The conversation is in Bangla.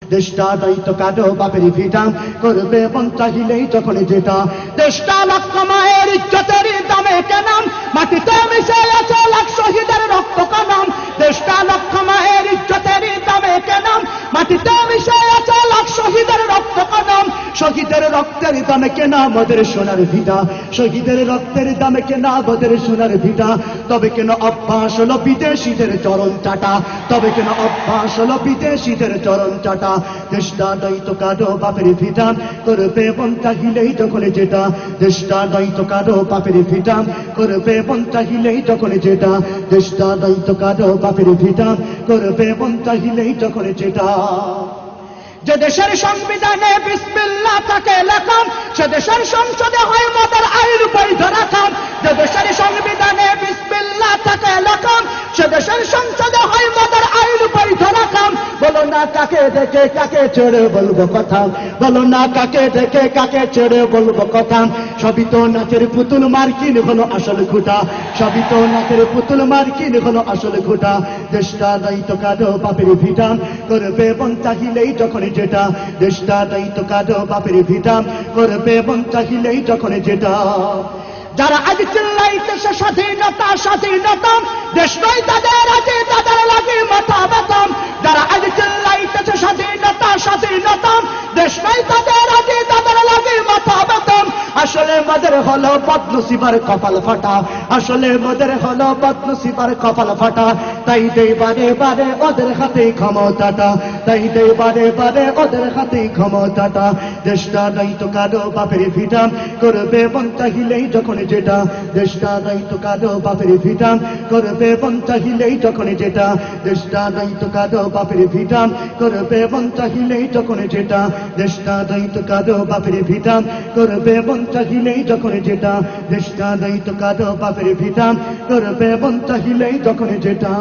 দেশটা দায়িত্ব কাটো বাপের ভিটা করবে মন চাহিলেই যখন যেটা দেশটা লক্ষ মায়ের ইজ্জতের দামে কেনাম মাটিতে মিশে আছে লাখ শহীদের রক্ত কানাম দেশটা লক্ষ মায়ের ইজ্জতের দামে কেনাম মাটিতে মিশে আছে লাখ শহীদের রক্ত কানাম শহীদের রক্তের দামে কেনা আমাদের সোনার ভিটা শহীদের রক্তের দামে কেনা আমাদের সোনার ভিটা তবে কেন অভ্যাস হলো বিদেশিদের চরণ চাটা তবে কেন অভ্যাস হলো বিদেশিদের চরণ চাটা দেশটা দায়িত্ব কাটো বাপের ভিটা করবে মন চাহিলেই যখন যেটা দেশটা দায়িত্ব কাটো বাপের ভিটা করবে মন চাহিলেই যখন যেটা দেশটা দায়িত্ব কাটো বাপের ভিটা করবে মন চাহিলেই যখন যেটা যে দেশের সংবিধানে বিসমিল্লাহ থাকে লেখা সে দেশের সংসদে হয় মদের আইন বৈধ রাখা যে দেশের সংবিধানে বিসমিল্লাহ থাকে লেখা সে দেশের সংসদে হয় মদের আইন বৈধ রাখা বলো না কাকে দেখে কাকে ছেড়ে বলবো কথা বলো না কাকে দেখে কাকে ছেড়ে বলবো কথা সবই তো নাচের পুতুল মার্কিন হলো আসল খুঁটা সবই তো নাচের পুতুল মার্কিন হলো আসল খুঁটা দেশটা দায়িত্ব কাটো বাপের ভিটা করবে মন চাহিলেই যখন যেটা দেশটা দায়িত্ব কাটো বাপের ভিটা করবে মন চাহিলেই যখন যেটা যারা আজ চিল্লাইতেছে স্বাধীনতা স্বাধীনতা দেশ নয় তাদের আজ তাদের লাগে মাথা ব্যথা যারা আজ চিল্লাইতেছে স্বাধীনতা স্বাধীনতা দেশ নয় তাদের আজ তাদের লাগে মাথা ব্যথা আসলে মদের হলো বদনসিবার কপাল ফাটা আসলে মদের হলো বদনসিবার কপাল ফাটা তাই দেই বারে বারে ওদের হাতে ক্ষমতাটা তাই দেই বারে বারে ওদের হাতে ক্ষমতাটা দেশটা দায়িত্ব কাটো বাপের ভিটা করবে মন চাহিলেই যখন যেটা দেশটা দায়িত্ব কাটো বাপের ভিটা করবে মন চাহিলেই যখন যেটা দেশটা দায়িত্ব কাটো বাপের ভিটা করবে মন চাহিলেই যখন যেটা দেশটা দায়িত্ব কাটো বাপের ভিটা করবে মন চাহিলেই যখন যেটা দেশটা দায়িত্ব কাটো বাপের ভিটা করবে মন চাহিলেই যখন যেটা